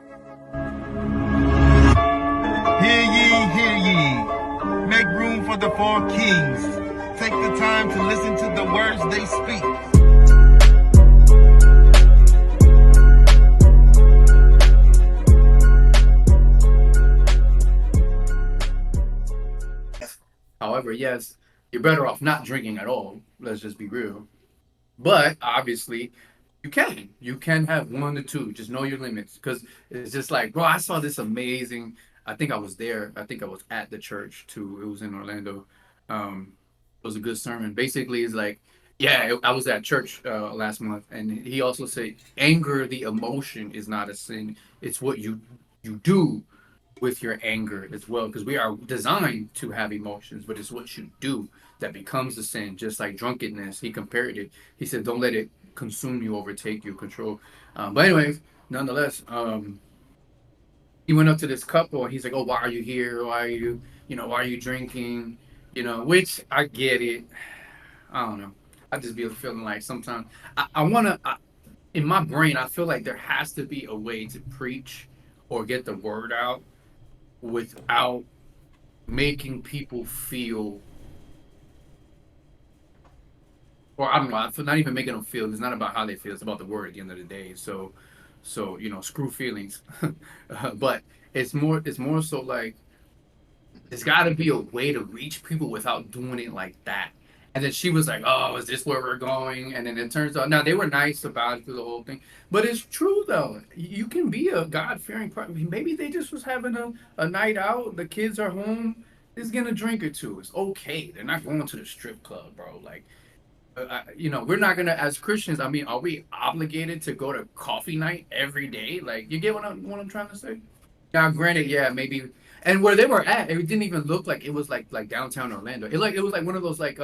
Hear ye, hear ye. Make room for the four kings. Take the time to listen to the words they speak. However, yes, you're better off not drinking at all. Let's just be real. But obviously, you can have 1 to 2. Just know your limits, because it's just like, bro, I saw this amazing. I think I was there. I think I was at the church too. It was in Orlando. It was a good sermon. Basically, it's like, yeah, I was at church last month, and he also said, anger, the emotion, is not a sin. It's what you do with your anger as well, because we are designed to have emotions, but it's what you do that becomes a sin. Just like drunkenness, he compared it. He said, don't let it consume you, overtake you, control. But anyways, nonetheless, he went up to this couple and he's like, oh, why are you here? Why are you, why are you drinking? Which I get it. I don't know. I just be feeling like sometimes I want to, in my brain, I feel like there has to be a way to preach or get the word out without making people feel, or I don't know, I feel not even making them feel. It's not about how they feel. It's about the word at the end of the day. So screw feelings. But it's more so like, there's got to be a way to reach people without doing it like that. And then she was like, oh, is this where we're going? And then it turns out, now they were nice about it through the whole thing. But it's true, though. You can be a God-fearing person. Maybe they just was having a night out. The kids are home. They're going to drink or two. It's okay. They're not going to the strip club, bro. Like, we're not going to, as Christians, I mean, are we obligated to go to coffee night every day? Like, you get what I'm trying to say? Now, granted, yeah, maybe. And where they were at, it didn't even look like it was like downtown Orlando. It was like one of those like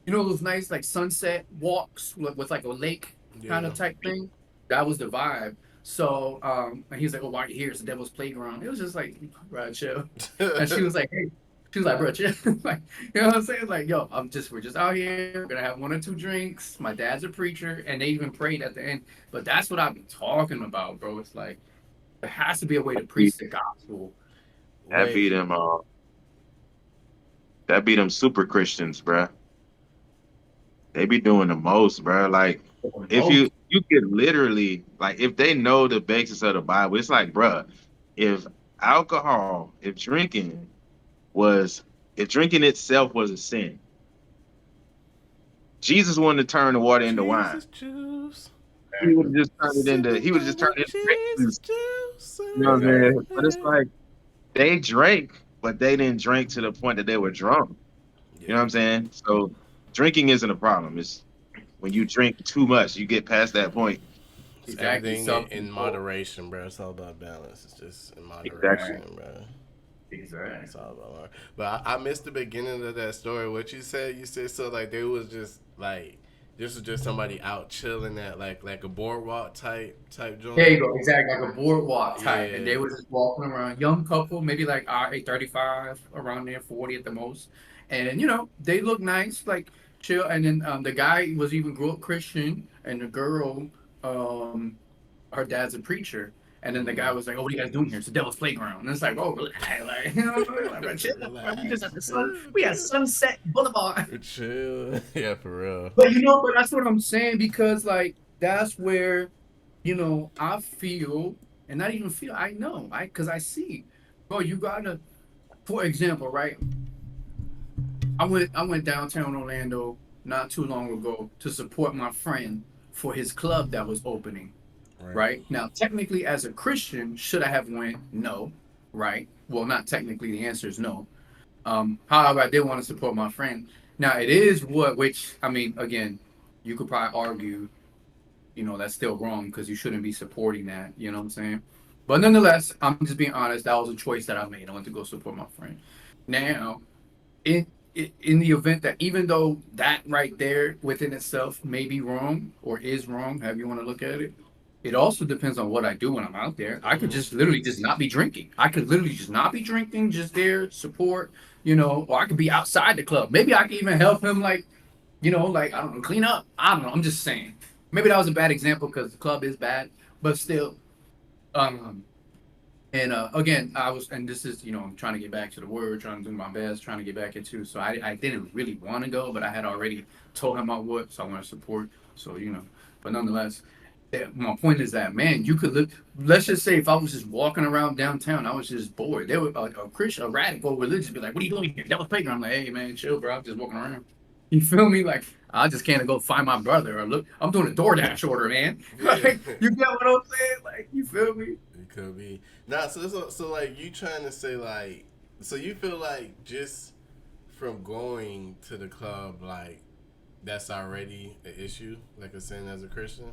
those nice like sunset walks with like a lake kind of type thing. That was the vibe. So and he's like, oh, why are you here? It's the Devil's Playground. It was just like, bro, chill. And she was like, hey, she was like, bro, chill. Like, you know what I'm saying? Like, yo, we're just out here. We're gonna have 1 or 2 drinks. My dad's a preacher, and they even prayed at the end. But that's what I've been talking about, bro. It's like, there has to be a way to preach the gospel. That be them super Christians, bruh. They be doing the most, bruh. Like, if you could literally, like, if they know the basis of the Bible, it's like, bruh, if drinking itself was a sin, Jesus wanted to turn the water into wine. Juice. He would have just turned it into juice. You know what I'm saying? But it's like, they drank, but they didn't drink to the point that they were drunk. You know what I'm saying? So drinking isn't a problem. It's when you drink too much, you get past that point. Exactly. Everything in moderation, bro. It's all about balance. It's just in moderation, bro. Exactly. It's all about moderation. But I missed the beginning of that story. What you said? You said so like they was just like, this was just somebody out chilling at like a boardwalk type joint. There you go, exactly, like a boardwalk type, and they were just walking around, young couple, maybe like 35, around there, 40 at the most, and they look nice, like chill. And then the guy was even grew up Christian, and the girl, her dad's a preacher. And then the guy was like, "Oh, what are you guys doing here? It's the Devil's Playground." And it's like, "Oh, relax, like, we just we at Sunset Boulevard." Chill, yeah, for real. But but that's what I'm saying, because like that's where, I feel, and not even feel, I know, because I see, bro. You gotta, for example, right? I went downtown Orlando not too long ago to support my friend for his club that was opening. Right. Now, technically, as a Christian, should I have went? No. Right. Well, not technically. The answer is no. However, I did want to support my friend. Now, it is which, I mean, again, you could probably argue, that's still wrong, because you shouldn't be supporting that. You know what I'm saying? But nonetheless, I'm just being honest. That was a choice that I made. I went to go support my friend. Now, in the event that, even though that right there within itself may be wrong or is wrong, however you want to look at it, it also depends on what I do when I'm out there. I could just literally just not be drinking. I could literally just not be drinking, just there, support, or I could be outside the club. Maybe I could even help him, like, like, I don't know, clean up. I don't know. I'm just saying. Maybe that was a bad example because the club is bad, but still, And again, and this is, I'm trying to get back to the word, trying to do my best, trying to get back into. So I didn't really want to go, but I had already told him I would, so I want to support. So but nonetheless, my point is that, man, you could look. Let's just say if I was just walking around downtown, I was just bored. There would a Christian, a radical religious, be like, "What are you doing here? That was pagan." I'm like, "Hey, man, chill, bro. I'm just walking around." You feel me? Like I just can't go find my brother or look. I'm doing a DoorDash order, man. Like you get what I'm saying? Like you feel me? It could be. Nah, so like you trying to say like, so you feel like just from going to the club, like that's already an issue, like a sin as a Christian.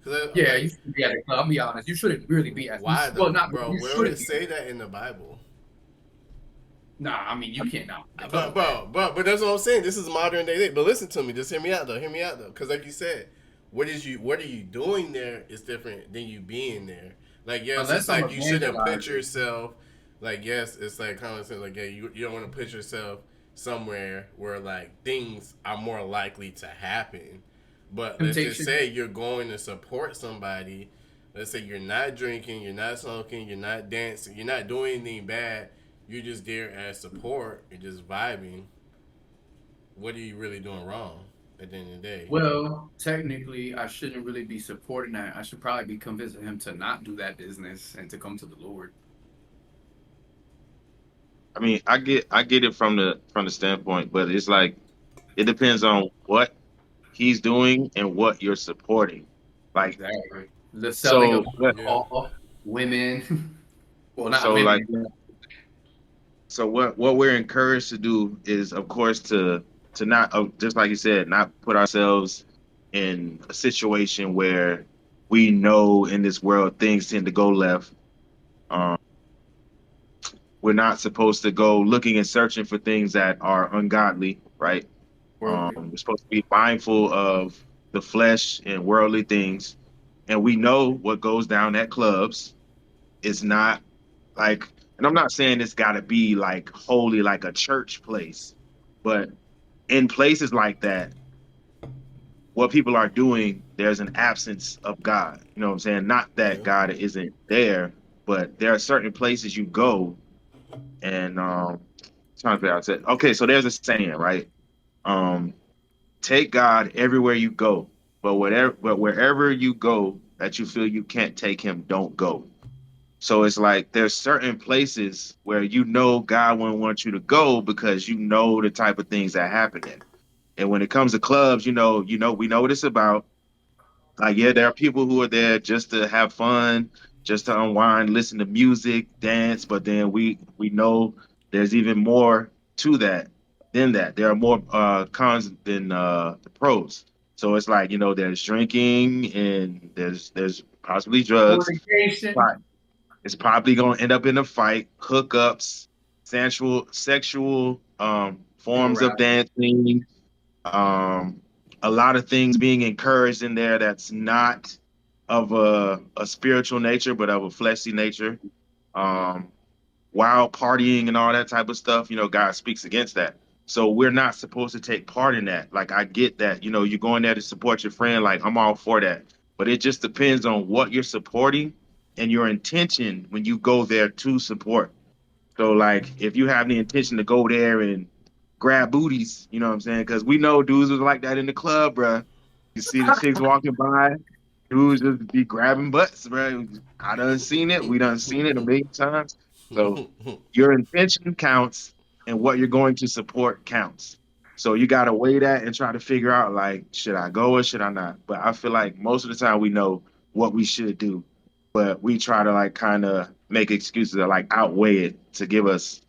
Cause Yeah, like, you should be at a club. I'll be honest. You shouldn't really be at. why Well, though, not bro? you Where would it shouldn't be. say that in the Bible? Nah, I mean you can't now. But that's what I'm saying. This is modern day. But listen to me. Just hear me out though. Hear me out though. Because like you said, what are you doing there is different than you being there. Like yes, Unless it's I'm like you shouldn't put evangelizing. yourself. Like yes, it's like kind of saying like yeah, you don't want to put yourself somewhere where like things are more likely to happen. But let's just Temptation. say you're going to support somebody. Let's say you're not drinking, you're not smoking, you're not dancing, you're not doing anything bad. You're just there as support. You're just vibing. What are you really doing wrong at the end of the day? Well, technically, I shouldn't really be supporting that. I should probably be convincing him to not do that business and to come to the Lord. I mean, I get it from the standpoint, but it's like it depends on what he's doing and what you're supporting. Like Exactly. The selling of so, what- Yeah. alcohol, women. Well, not so like women. so what we're encouraged to do is, of course, to not just like you said, not put ourselves in a situation where we know in this world things tend to go left. Um, we're not supposed to go looking and searching for things that are ungodly, right? Worldly. We're supposed to be mindful of the flesh and worldly things, and we know what goes down at clubs is not like, and I'm not saying it's got to be like wholly like a church place, but in places like that, what people are doing, there's an absence of God. You know what I'm saying? Not that Yeah. God isn't there, but there are certain places you go, and trying to figure out. Okay, so there's a saying, right? Um, take God everywhere you go, but wherever you go that you feel you can't take him, don't go. So it's like there's certain places where you know God wouldn't want you to go because you know the type of things that happen in. And when it comes to clubs, we know what it's about. Like, yeah, there are people who are there just to have fun, just to unwind, listen to music, dance. But then we know there's even more to that than that. There are more cons than the pros. So it's like, there's drinking and there's possibly drugs. Right. Fornication. It's probably gonna end up in a fight, hookups, sexual forms of Immorality. dancing, um, a lot of things being encouraged in there that's not of a spiritual nature, but of a fleshly nature. Um, Wild partying and all that type of stuff, God speaks against that. So we're not supposed to take part in that. Like, I get that, you're going there to support your friend. Like, I'm all for that. But it just depends on what you're supporting and your intention when you go there to support. So, like, if you have the intention to go there and grab booties, you know what I'm saying? Because we know dudes was like that in the club, bruh. You see the chicks walking by, dudes just be grabbing butts, bruh. I done seen it. We done seen it a million times. So your intention counts and what you're going to support counts. So you got to weigh that and try to figure out, like, should I go or should I not? But I feel like most of the time we know what we should do, but we try to like kind of make excuses that like outweigh it to give us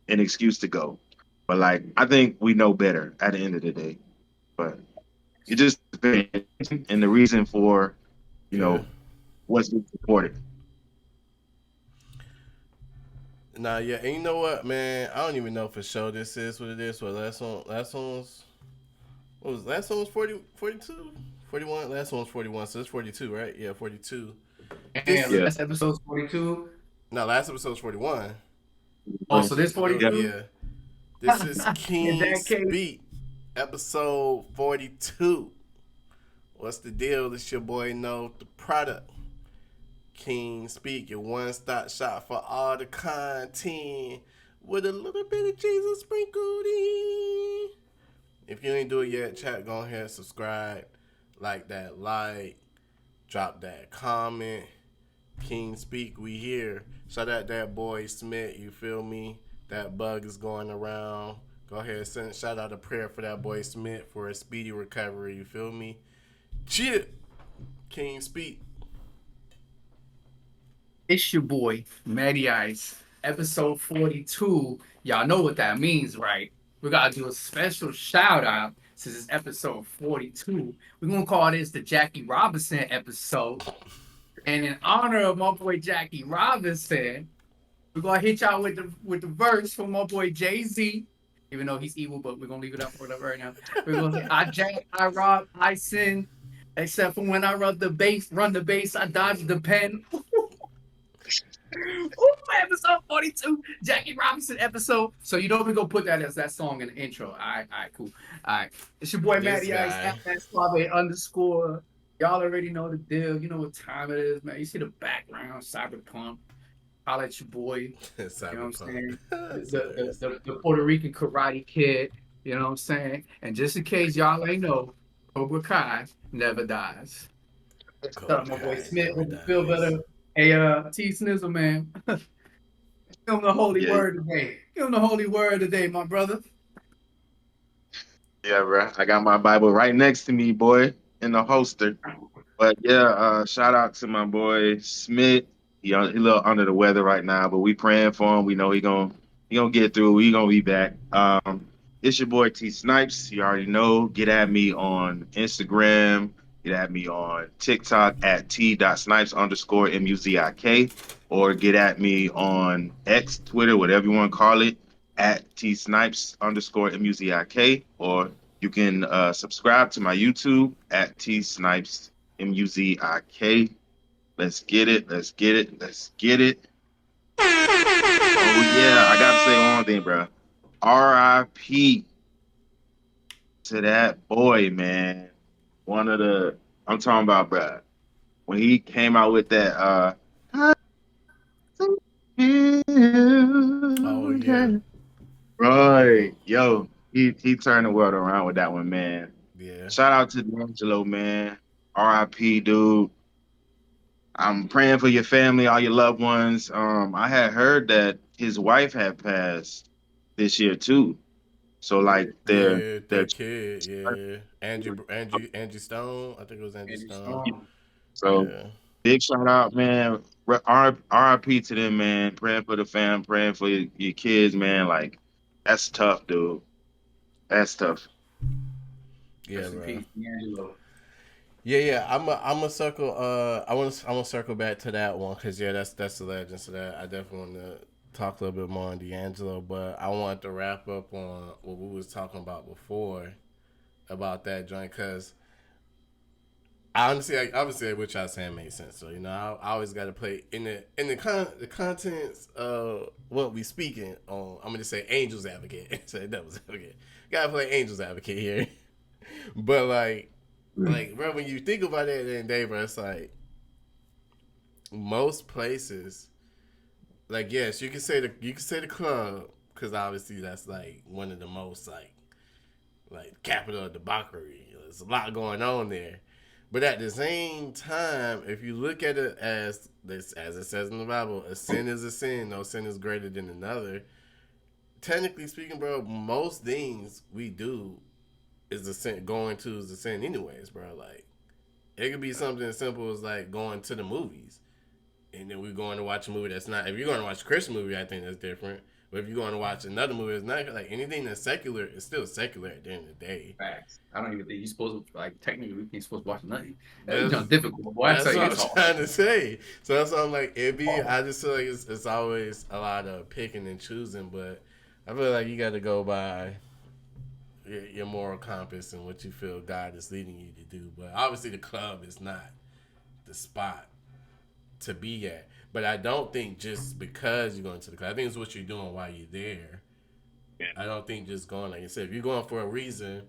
an excuse to go. But like I think we know better at the end of the day. But it just depends and the reason for you Yeah. know what's being supported. Nah, yeah, and you know what, man? I don't even know for sure this is what it is. What last one was, what was last one was 40, 42? 41? Last one was 41, so it's 42, right? Yeah, 42. And This, Yeah. last episode 42. no, last episode was 41. Oh, so this Yeah. 42? Yeah. This is In that case, Kingspeak, episode 42. What's the deal? It's your boy No, the product. King Speak, your one-stop shop for all the content with a little bit of Jesus sprinkled in. If you ain't do it yet, chat, go ahead, subscribe, like that like, drop that comment. King Speak, we here. Shout out that boy Smith, you feel me? That bug is going around. Go ahead, send shout out a prayer for that boy Smith for a speedy recovery, you feel me? Chip, King Speak. It's your boy, Matty Ice, episode 42. Y'all know what that means, right? We gotta do a special shout out since it's episode 42. We're gonna call this the Jackie Robinson episode. And in honor of my boy Jackie Robinson, we're gonna hit y'all with the verse from my boy Jay-Z. Even though he's evil, but we're gonna leave it up for that right now. We're gonna say, I jack, I rob, I sin. Except for when I run the bass, I dodge the pen. Ooh, episode 42, Jackie Robinson episode. So you know we're gonna put that as that song in the intro. All right, cool. All right, it's your boy Matty Ice at Suave _ Y'all already know the deal. You know what time it is, man. You see the background, Cyberpunk. I'll let your boy. You know what I'm saying? The Puerto Rican Karate Kid. You know what I'm saying? And just in case y'all ain't know, Cobra Kai never dies. Shout out my boy Smith with the feel better. Hey, T Snizzle, man. Give him the holy word today. Give him the holy word today, my brother. Yeah, bro. I got my Bible right next to me, boy, in the holster. But yeah, shout out to my boy Smith. He a little under the weather right now, but we praying for him. We know he gonna get through. He gonna be back. It's your boy T Snipes. You already know. Get at me on Instagram. Get at me on TikTok at t.snipes_muzik, or get at me on X, Twitter, whatever you want to call it, at t.snipes_muzik, or you can subscribe to my YouTube at t.snipes_muzik. Let's get it. Let's get it. Let's get it. Oh yeah, I gotta say one thing, bro. R.I.P. to that boy, man. One of the I'm talking about, bro. When he came out with that, oh yeah, right, yo, he turned the world around with that one, man. Yeah. Shout out to Dangelo, man. R.I.P. dude. I'm praying for your family, all your loved ones. I had heard that his wife had passed this year too. So like their kid, yeah. Angie Stone. I think it was Angie Stone. So yeah. Big shout out, man. RIP to them, man. Praying for the fam, praying for your kids, man. Like that's tough, dude. That's tough. Yeah, bro. Yeah. I'm a circle. I want to circle back to that one because that's the legend. So that I definitely want to talk a little bit more on D'Angelo, but I wanted to wrap up on what we was talking about before about that joint because obviously what y'all saying makes sense. So I always got to play in the contents of what we speaking on. I'm gonna say Angel's Advocate. Say Devil's Advocate. Gotta play Angel's Advocate here, but like bro, when you think about it at the end of the day, bro, it's like most places. Like yes, you can say the club because obviously that's like one of the most like capital of debauchery. There's a lot going on there, but at the same time, if you look at it as it says in the Bible, a sin is a sin. No sin is greater than another. Technically speaking, bro, most things we do is a sin. Going to is a sin, anyways, bro. Like it could be something as simple as like going to the movies. And then we're going to watch a movie that's not. If you're going to watch a Christian movie, I think that's different. But if you're going to watch another movie that's not like anything that's secular, it's still secular at the end of the day. Facts. I don't even think you're supposed to technically we ain't supposed to watch nothing. That's difficult. Boy, that's what I'm trying to say. So that's why I'm like I just feel like it's always a lot of picking and choosing, but I feel like you got to go by your moral compass and what you feel God is leading you to do. But obviously, the club is not the spot to be at. But I don't think just because you're going to the club, I think it's what you're doing while you're there. Yeah. I don't think just going, like I said, if you're going for a reason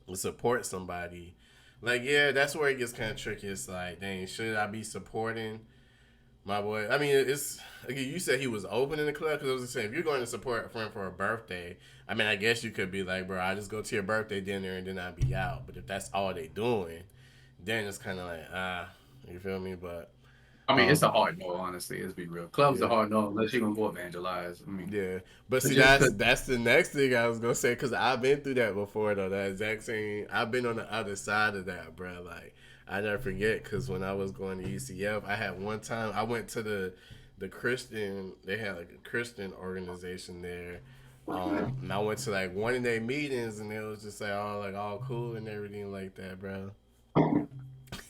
to support somebody, like, yeah, that's where it gets kind of tricky. It's like, dang, should I be supporting My boy. I mean, it's again. You said he was opening the club because I was just saying if you're going to support a friend for a birthday, I mean, I guess you could be like, bro, I just go to your birthday dinner and then I'll be out. But if that's all they doing, then it's kind of like you feel me? But I mean, it's a hard no, honestly. Let's be real. Club's a hard no unless you're gonna go evangelize. I mean, yeah. But see, just that's the next thing I was gonna say because I've been through that before though. That exact same. I've been on the other side of that, bro. Like I never forget because when I was going to UCF, I had one time I went to the Christian. They had like a Christian organization there. And I went to like one of their meetings, and it was just like all cool and everything like that, bro.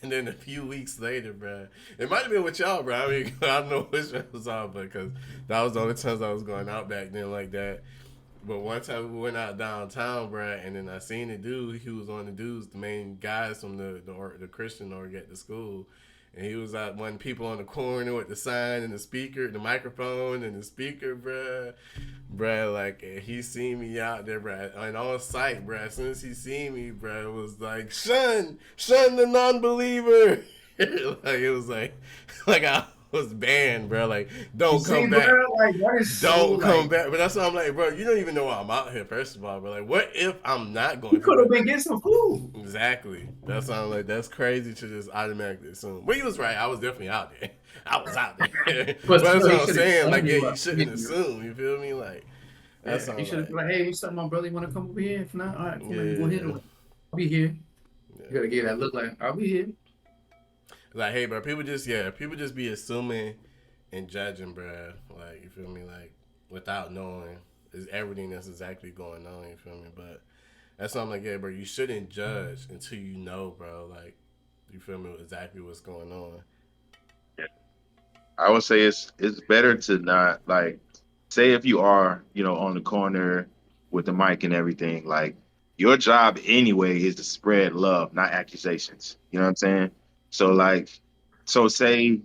And then a few weeks later, bro, it might have been with y'all, bro. I mean, I don't know which one was on, but because that was the only times I was going out back then like that. But one time we went out downtown, bro, and then I seen the dude. He was one of the dudes, the main guys from the Christian org at the school. And he was out one people on the corner with the sign and the speaker, the microphone and the speaker, bruh. Bruh, like, and he seen me out there, bruh, and on site, bruh. As soon as he seen me, bruh, it was like, shun the non-believer. Like, it was like I was banned, bro. Like, don't come back. Bro, like, that is Don't so, come like, back. But that's what I'm like, bro. You don't even know why I'm out here, first of all, bro. Like, what if I'm not going you to? could have been getting some food. Exactly. That's why I'm like, that's crazy to just automatically assume. But he was right. I was definitely out there. I was out there. But that's what I'm saying. Like, yeah, you shouldn't assume. You feel me? Like, that's all. You should have been like, hey, what's up, my brother? You want to come over here? If not, all right, come Yeah. go ahead. I'll be here. Yeah. You gotta get that look like, I'll be here. Like, hey, bro, people just be assuming and judging, bro. Like, you feel me? Like, without knowing is everything that's exactly going on. You feel me? But that's why I'm like, yeah, bro, you shouldn't judge until you know, bro. Like, you feel me? Exactly what's going on. I would say it's better to not, like, say if you are, on the corner with the mic and everything, like, your job anyway is to spread love, not accusations. You know what I'm saying? So like, say,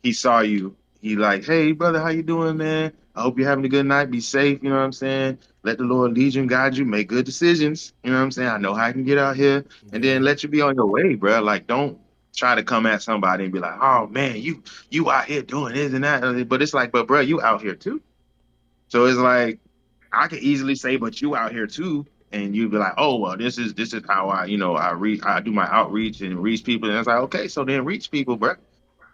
he saw you, he like, hey brother, how you doing, man? I hope you're having a good night. Be safe, you know what I'm saying? Let the Lord lead you and guide you, make good decisions. You know what I'm saying? I know how I can get out here, and then let you be on your way, bro. Like, don't try to come at somebody and be like, oh man, you out here doing this and that. But it's like, but bro, you out here too. So it's like, I could easily say, but you out here too, and you'd be like, oh well, this is how I do my outreach and reach people, and it's like, okay, so then reach people, bro.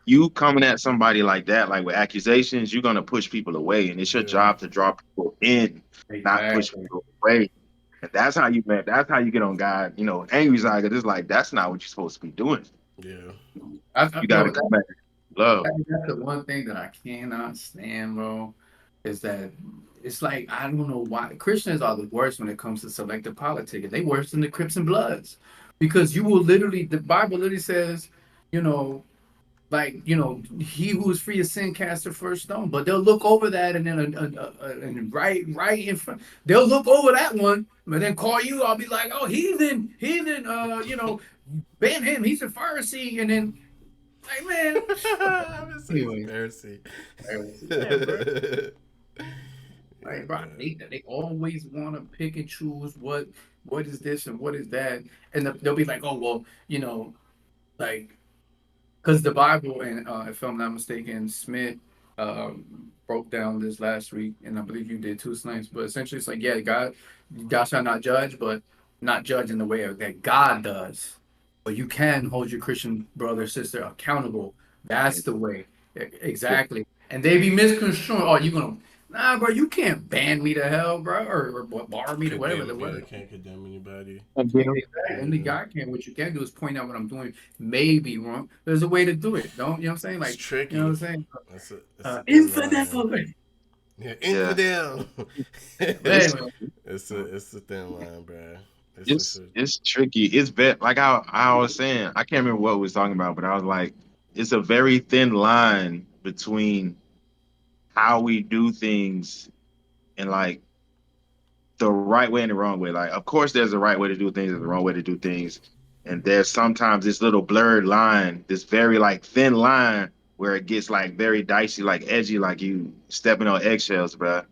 You coming at somebody like that, like with accusations, you're gonna push people away, and it's your job to draw people in, not push people away. And that's how you get on God, angry side. It's like that's not what you're supposed to be doing. Yeah, you gotta come back with love. That's the one thing that I cannot stand, bro. Is that it's like I don't know why Christians are the worst when it comes to selective politics. They worse than the Crips and Bloods, because you will literally, the Bible literally says, he who is free of sin cast the first stone. But they'll look over that and then and right in front, they'll look over that one, but then call you. I'll be like, oh, heathen, ban him. He's a Pharisee, and then. Like, man, anyway. Pharisee. Right, bro. They always want to pick and choose what is this and what is that, and they'll be like, oh well, like, because the Bible, and if I'm not mistaken, Smith broke down this last week, and I believe you did too, Snipes. But essentially, it's like, yeah, God shall not judge, but not judge in the way that God does. But you can hold your Christian brother or sister accountable. That's the way. Exactly. And they be misconstruing. Oh, you gonna bro, you can't ban me to hell, bro, or bar me to whatever. I can't condemn anybody. Only God can. What you can do is point out what I'm doing may be wrong. There's a way to do it. Don't you know what I'm saying? Like, it's tricky. You know what I'm saying? Infidel. Yeah, infidel. It's a thin line, bro. It's tricky. It's like I was saying, I can't remember what we was talking about, but I was like, it's a very thin line between how we do things and like the right way and the wrong way. Like, of course, there's a right way to do things and the wrong way to do things, and there's sometimes this little blurred line, this very like thin line where it gets like very dicey, like edgy, like you stepping on eggshells, bro.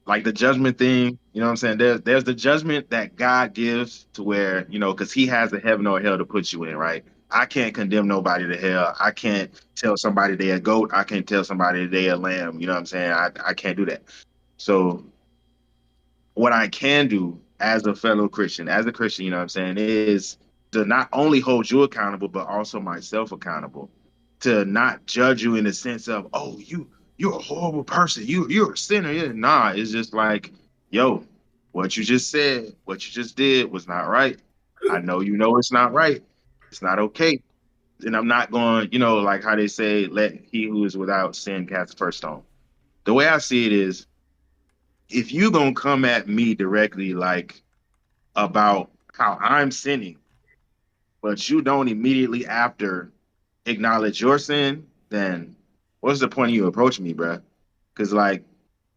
Like the judgment thing, you know what I'm saying? There's the judgment that God gives to where, because he has a heaven or hell to put you in, right? I can't condemn nobody to hell. I can't tell somebody they a goat. I can't tell somebody they a lamb. You know what I'm saying? I can't do that. So what I can do as a fellow Christian, as a Christian, you know what I'm saying, is to not only hold you accountable, but also myself accountable. To not judge you in the sense of, oh, you're a horrible person. You're a sinner. Yeah, nah, it's just like, yo, what you just said, what you just did was not right. I know it's not right. It's not okay. And I'm not going, like how they say, let he who is without sin cast the first stone. The way I see it is, if you gonna come at me directly, like about how I'm sinning, but you don't immediately after acknowledge your sin, then what's the point of you approaching me, bruh? Because like,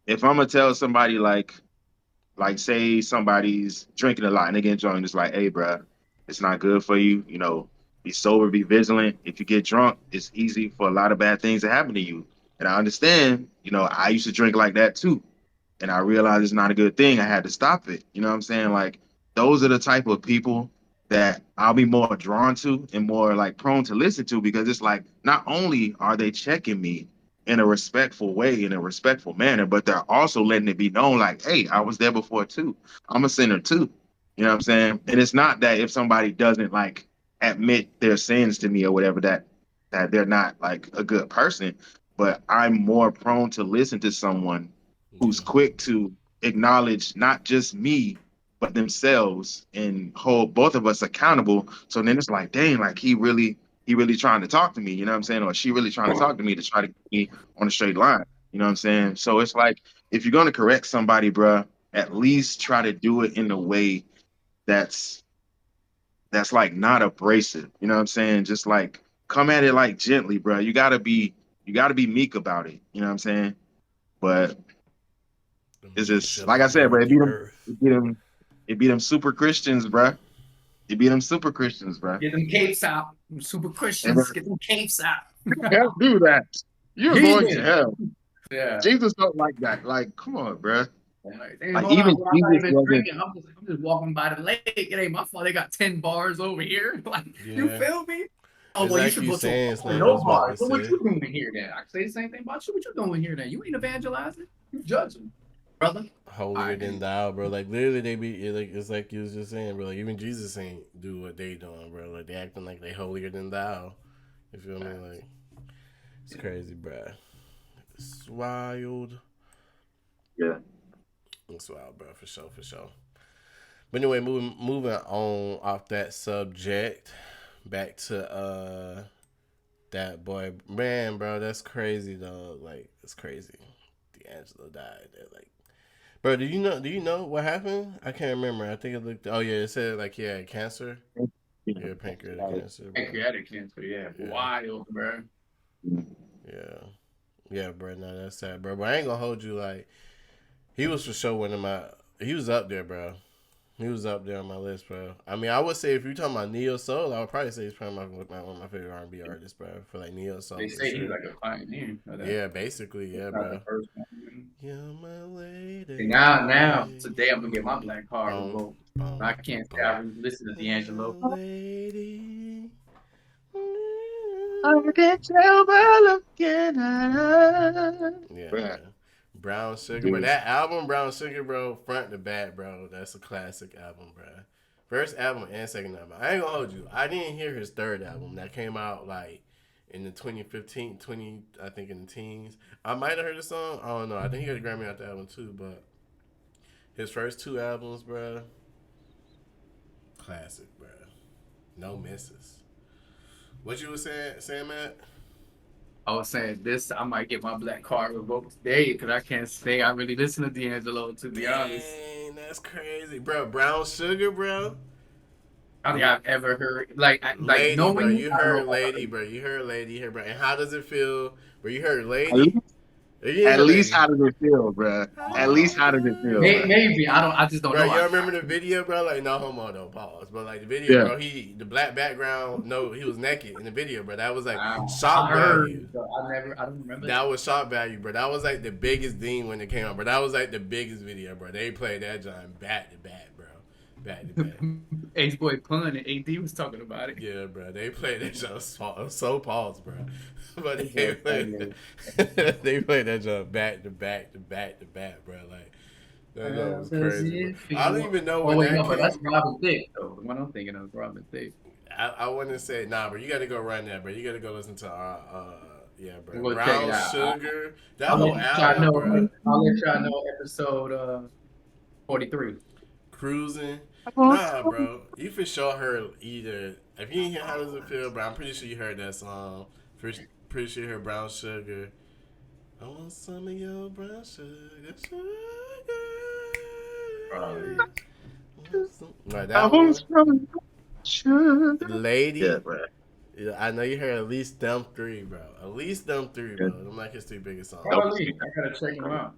if I'm gonna tell somebody like say somebody's drinking a lot and they get drunk, it's like, hey, bruh, it's not good for you. Be sober, be vigilant. If you get drunk, it's easy for a lot of bad things to happen to you. And I understand, I used to drink like that too. And I realized it's not a good thing. I had to stop it. You know what I'm saying? Like, those are the type of people that I'll be more drawn to and more like prone to listen to, because it's like, not only are they checking me in a respectful way, in a respectful manner, but they're also letting it be known like, hey, I was there before too. I'm a sinner too. You know what I'm saying? And it's not that if somebody doesn't like admit their sins to me or whatever, that they're not like a good person, but I'm more prone to listen to someone who's quick to acknowledge not just me, but themselves, and hold both of us accountable. So then it's like, dang, like he really trying to talk to me, you know what I'm saying? Or she really trying to talk to me to try to get me on a straight line. You know what I'm saying? So it's like, if you're gonna correct somebody, bruh, at least try to do it in a way that's like not abrasive. You know what I'm saying? Just like come at it like gently, bruh. You gotta be meek about it. You know what I'm saying? But it's just like I said, bro. It be them super Christians, bro. It be them super Christians, bro. Get them capes out. Them super Christians, get them capes out. Can't do that. You're going to hell. Yeah. Jesus don't like that. Like, come on, bro. Like, even I'm not Jesus even wasn't. drinking. I'm just walking by the lake. It ain't my fault. They got 10 bars over here. Like, you feel me? Oh, It's well, like you you should saying, go to no bars. So what you doing here then? I can say the same thing about you. What you doing here then? You ain't evangelizing. You judging, brother. Holier than thou, bro. Like literally, they be like, it's like you was just saying, bro. Like even Jesus ain't do what they doing, bro. Like they acting like they holier than thou. You feel me? Like it's crazy, bro. It's wild. Yeah. It's wild, bro. For sure, for sure. But anyway, moving on off that subject, back to that boy, man, bro. That's crazy, dog. Like it's crazy. D'Angelo died. Like, bro, do you know what happened? I can't remember. I think it looked. Oh yeah, it said like he had cancer. Yeah, pancreatic cancer. Bro. Pancreatic cancer. Yeah, wild, bro. Yeah, bro. No, that's sad, bro. But I ain't gonna hold you. Like, he was for sure one of my. He was up there, bro. He was up there on my list, bro. I mean, I would say if you're talking about Neo Soul, I would probably say he's probably one of my favorite R&B artists, bro. For like Neo Soul. They say he's like a pioneer. Yeah, basically, yeah, bro. You're my lady. See, now, today I'm gonna get my black card revoked. I can't say I listen to D'Angelo. Lady. I can't tell by looking at. Yeah. Brown Sugar, bro. That album, Brown Sugar, bro, front to back, bro. That's a classic album, bro. First album and second album. I ain't gonna hold you. I didn't hear his third album that came out like in the 2015, I think in the teens. I might have heard the song. I don't know. I think he got a Grammy out the album too, but his first two albums, bro, classic, bro. No misses. What you was saying, Matt? I was saying this, I might get my black card revoked today because I can't say I really listen to D'Angelo, to be honest. Dang, that's crazy, bro. Brown Sugar, bro. I don't think I've ever heard like Lady, knowing bro. You heard Lady, bro. You heard Lady here, bro. And how does it feel? Bro, you heard Lady. At least how does it feel, bro? At least how does it feel? Maybe I just don't know. You remember the video, bro? Like no homo though, pause. But like the video, bro, the black background, no, he was naked in the video, bro. That was like shock value. I don't remember. That was shock value, bro. That was like the biggest thing when it came out, bro. That was like the biggest video, bro. They played that joint back to back, bro. Back to back. Ace Boy Pun and AD was talking about it. Yeah, bro. They played that show so paused, bro. But they Yeah, played they played that show back to back to back to back, bro. Like that show was crazy, bro. I don't even know Oh when wait, that no, but that's came. Robin Thicke though. The one I'm thinking of is Robin Thicke. I wouldn't say nah, bro. You got to go run that, bro. You got to go listen to yeah, I'm bro. gonna check it Brown out. Sugar. That I'll whole let y'all album, bro. know. I'll let y'all know episode 43. Cruising. Nah, bro. You for sure heard either. If you didn't hear How Does It Feel, bro, I'm pretty sure you heard that song. Pretty sure you heard Brown Sugar. I want some of your brown sugar, sugar. Probably. Right, I that one. was from sure. Lady. Yeah, bro. Yeah, I know you heard at least them three, bro. At least them three, bro. Them like his three biggest songs. Probably. I gotta check him out.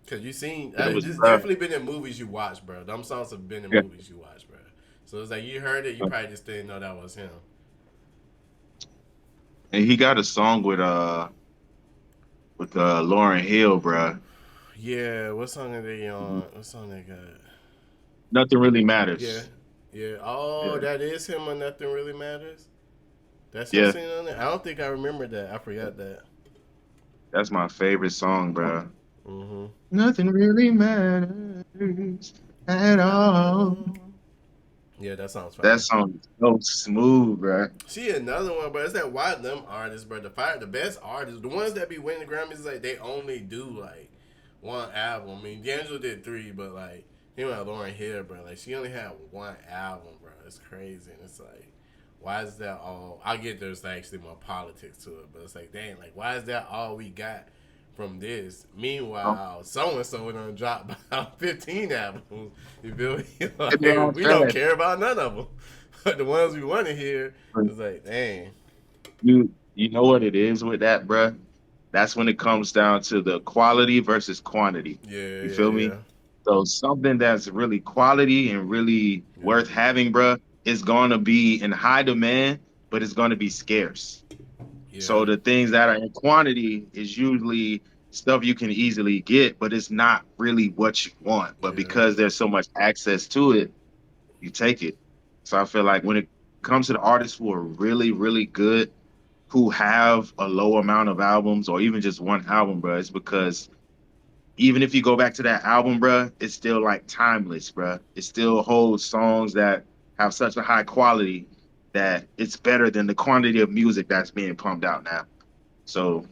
Cause you seen, It was this rough. definitely been in movies you watch, bro. Them songs have been in Yeah. movies you watch, bro. So it's like you heard it, you probably just didn't know that was him. And he got a song with Lauren Hill, bro. Yeah, what song are they on? What song they got? Nothing really matters. Yeah, yeah. Oh, Yeah. that is him on Nothing Really Matters. That's Yeah. him singing on it. I don't think I remember that. I forgot that. That's my favorite song, bro. Mm-hmm. Nothing really matters at all. Yeah, that sounds fine. That song is so smooth, bro. See another one, but it's that why them artists, bro. The best artists, the ones that be winning the Grammys, like they only do like one album. I mean, D'Angelo did 3, but like he went Lauren Hill, bro. Like she only had one album, bro. It's crazy, and it's like, why is that all? I get there's actually more politics to it, but it's like, dang, like why is that all we got from this? Meanwhile, so and so done dropped about 15 albums. You feel me? Like, we don't care about none of them. But the ones we want to hear, it's like, dang. You know what it is with that, bro? That's when it comes down to the quality versus quantity. Yeah, You feel me? yeah. So something that's really quality and really worth having, bro, is gonna be in high demand, but it's gonna be scarce. Yeah. So the things that are in quantity is usually stuff you can easily get, but it's not really what you want. But because there's so much access to it, you take it. So I feel like when it comes to the artists who are really, really good, who have a low amount of albums or even just one album, bro, it's because even if you go back to that album, bro, it's still like timeless, bro. It still holds songs that have such a high quality that it's better than the quantity of music that's being pumped out now. So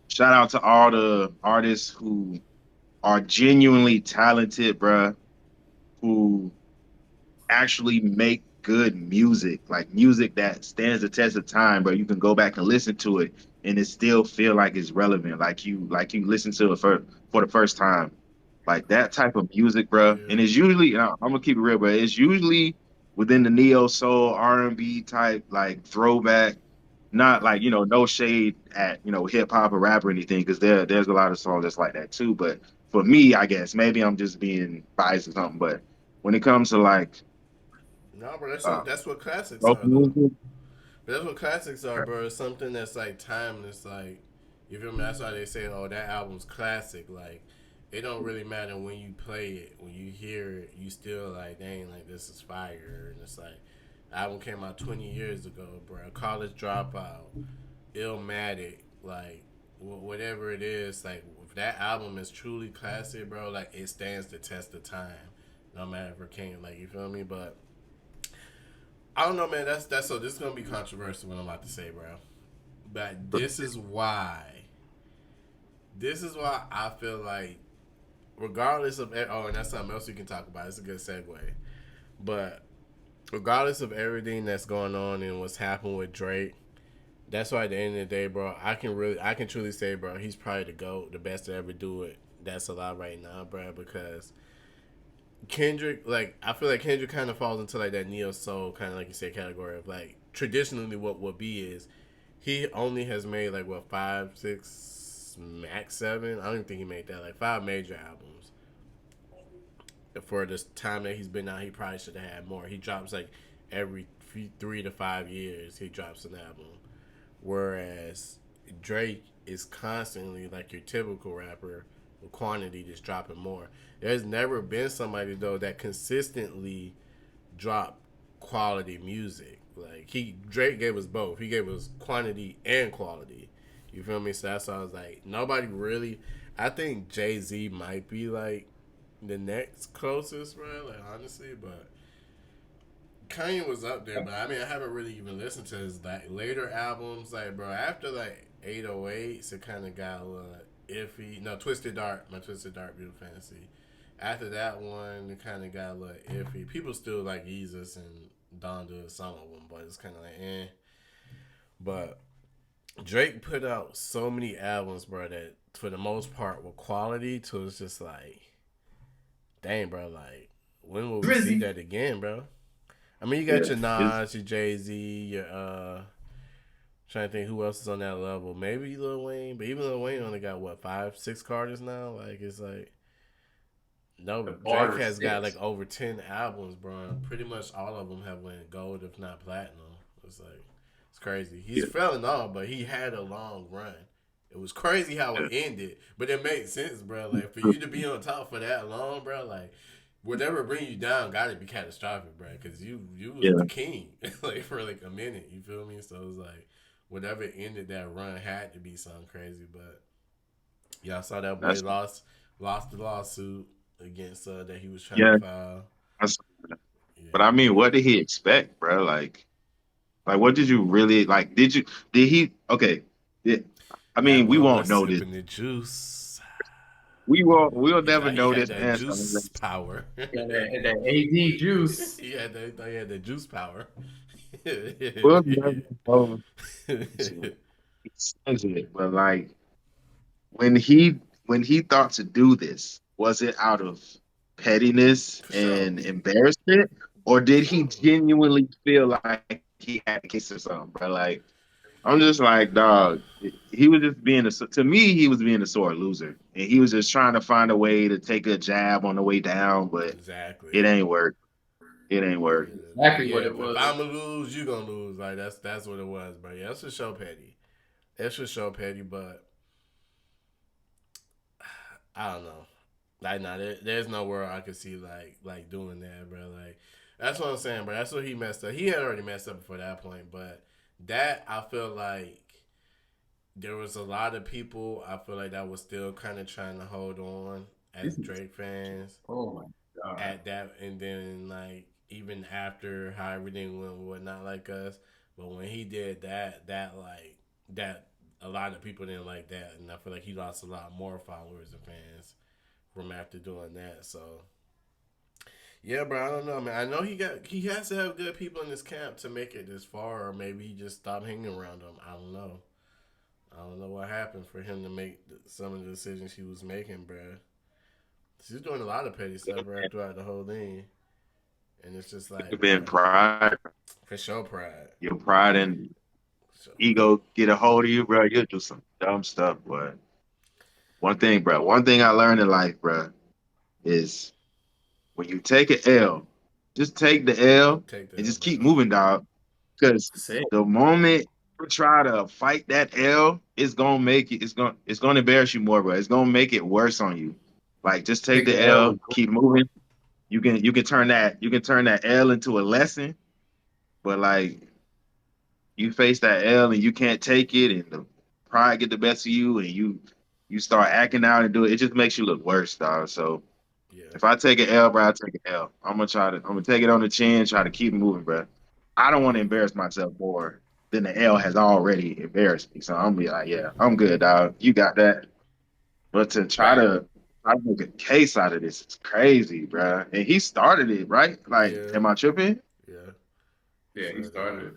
shout out to all the artists who are genuinely talented, bro, who actually make good music, like music that stands the test of time, bro. You can go back and listen to it and it still feel like it's relevant, like you listen to it for the first time. Like that type of music, bro. Yeah. And it's usually, I'm gonna keep it real, bro. It's usually within the neo soul R&B type, like throwback. Not like, no shade at, hip hop or rap or anything, because there's a lot of songs that's like that too. But for me, I guess maybe I'm just being biased or something. But when it comes to like No, bro, that's what classics folk are, though. music, But that's what classics are, bro. It's something that's like timeless. Like, you feel me? That's why they say, oh, that album's classic. Like, it don't really matter when you play it. When you hear it, you still like, dang, like, this is fire. And it's like, the album came out 20 years ago, bro. College Dropout, Illmatic, like, whatever it is. Like, if that album is truly classic, bro, like, it stands the test of time. No matter if it came, like, you feel me? But I don't know, man. That's so. This is gonna be controversial what I'm about to say, bro. But this is why. This is why I feel like, regardless of and that's something else we can talk about. It's a good segue. But regardless of everything that's going on and what's happened with Drake, that's why at the end of the day, bro, I can truly say, bro, he's probably the GOAT, the best to ever do it. That's a lot right now, bro, because Kendrick, like, I feel like Kendrick kind of falls into like that neo soul kind of, like you said, category of like traditionally what B is. He only has made like 5, 6, max 7. I don't even think he made that, like 5 major albums. For this time that he's been out, he probably should have had more. He drops like every 3 to 5 years. He drops an album, whereas Drake is constantly like your typical rapper with quantity just dropping more. There's never been somebody though that consistently dropped quality music. Like Drake gave us both. He gave us quantity and quality. You feel me? So that's why I was like, nobody really. I think Jay-Z might be like the next closest, bro. Like honestly, but Kanye was up there. But I mean, I haven't really even listened to his like later albums. Like, bro, after like 808s, it kind of got a little iffy. No, Twisted Dark, my Twisted Dark Beautiful Fantasy. After that one, it kind of got a little iffy. People still like Jesus and Donda, some of them, but it's kind of like eh. But Drake put out so many albums, bro, that for the most part were quality. So it's just like, dang, bro, like when will we see that again, bro? I mean, you got your Nas, your Jay-Z, your trying to think who else is on that level. Maybe Lil Wayne, but even Lil Wayne only got what 5, 6 Carters now. Like it's like no, Drake has got like over 10 albums, bro. Pretty much all of them have went gold, if not platinum. It's like it's crazy. He's falling off, but he had a long run. It was crazy how it ended, but it made sense, bro. Like for you to be on top for that long, bro, like. Whatever bring you down got to be catastrophic, bro. Because you was the king like for like a minute. You feel me? So it was like whatever ended that run had to be something crazy. But yeah, I saw that boy lost the lawsuit against that he was trying to file. But I mean, what did he expect, bro? Like what did you really like? Did he? Okay, I mean, we won't know this. The juice. We'll never know this answer. Juice power. that AD juice. He had the juice power. We'll never know. But like when he thought to do this, was it out of pettiness and embarrassment, or did he genuinely feel like he had a case or something, bro? Like I'm just like, dog, he was just to me, he was being a sore loser. And he was just trying to find a way to take a jab on the way down, but it ain't work. It ain't work. Exactly what it was. If I'm going to lose, you going to lose. Like, that's what it was, bro. Yeah, that's for sure petty. That's for sure petty, but I don't know. Like, nah, there's nowhere I could see, like doing that, bro. Like, that's what I'm saying, bro. That's what he messed up. He had already messed up before that point, but that I feel like there was a lot of people I feel like that was still kind of trying to hold on as Drake fans. Oh my god! At that, and then like even after how everything went with Not Like Us, but when he did that a lot of people didn't like that, and I feel like he lost a lot more followers and fans from after doing that. So. Yeah, bro, I don't know, man. I know he has to have good people in his camp to make it this far, or maybe he just stopped hanging around them. I don't know. I don't know what happened for him to make some of the decisions he was making, bro. He's doing a lot of petty stuff right throughout the whole thing, and it's just like being pride, for sure, pride. Your pride and ego get a hold of you, bro. You'll do some dumb stuff, but one thing I learned in life, bro, is. When you take an L, just take the L and just keep moving, dog. Because the moment you try to fight that L, it's gonna make it. It's gonna embarrass you more, bro. It's gonna make it worse on you. Like just take the L, keep moving. You can turn that L into a lesson, but like you face that L and you can't take it, and the pride get the best of you, and you start acting out and do it. It just makes you look worse, dog. So. Yeah. If I take an L, bro, I take an L. I'm gonna take it on the chin, try to keep moving, bro. I don't want to embarrass myself more than the L has already embarrassed me. So I'm gonna be like, yeah, I'm good, dog. You got that. But to try to make a case out of this, it's crazy, bro. And he started it, right? Like, am I tripping? Yeah, he started it.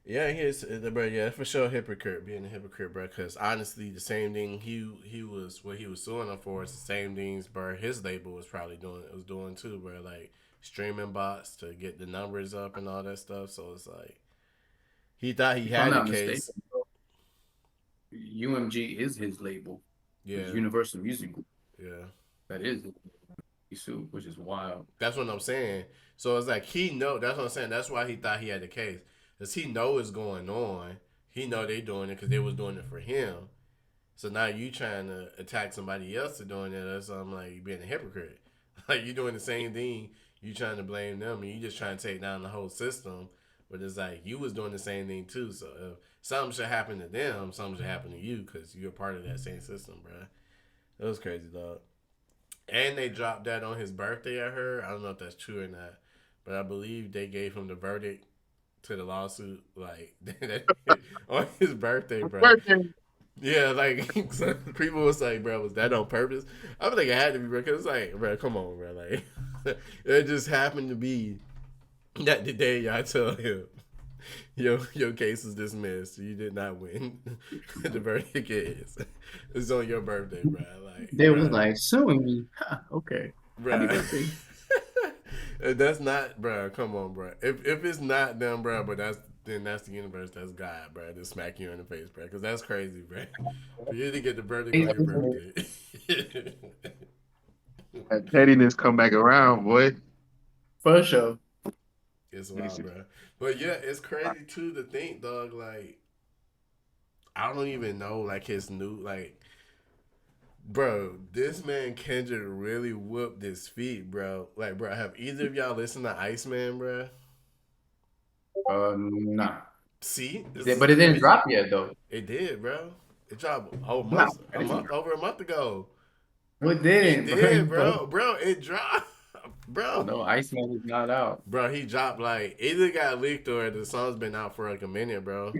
Yeah, he is, bro. Yeah, for sure, being a hypocrite, bro. Because honestly, the same thing he was suing him for is the same things, bro. His label was probably doing too, bro. Like streaming bots to get the numbers up and all that stuff. So it's like he thought he had a case. UMG is his label. Yeah, it's Universal Music Group. Yeah, that is he sued, which is wild. That's what I'm saying. So it's like he know. That's what I'm saying. That's why he thought he had the case. Because he know it's going on. He know they doing it because they was doing it for him. So now you trying to attack somebody else for doing it, or something, like you being a hypocrite. Like you doing the same thing, you trying to blame them, and you just trying to take down the whole system. But it's like you was doing the same thing too. So if something should happen to them, something should happen to you because you're part of that same system, bro. It was crazy, dog. And they dropped that on his birthday. I heard. I don't know if that's true or not, but I believe they gave him the verdict to the lawsuit like on his birthday, bro. Yeah, like so people was like, bro, was that on purpose? I think it had to be, bro, because it's like, bro, come on, bro, like it just happened to be that the day y'all tell him your case is dismissed, you did not win. The verdict is it's on your birthday, bro. Like They was like suing me. Okay, happy bro. birthday. That's not, bro. Come on, bro. If it's not them, bro, but that's the universe. That's God, bro. To smack you in the face, bro. Because that's crazy, bro. For you to get the verdict on your birthday. That pettiness come back around, boy. For sure. It's wild, bro. But yeah, it's crazy too to think, dog. Like, I don't even know, like his new, like, bro. This man Kendrick really whooped his feet, bro. Like, bro, have either of y'all listened to Iceman, bro? Nah. See, But it didn't drop yet, though. It did, bro. It dropped Nah, over a month ago. It didn't. It did, bro. Bro, it dropped, bro. No, Iceman is not out. Bro, he dropped like either got leaked or the song's been out for like a minute, bro.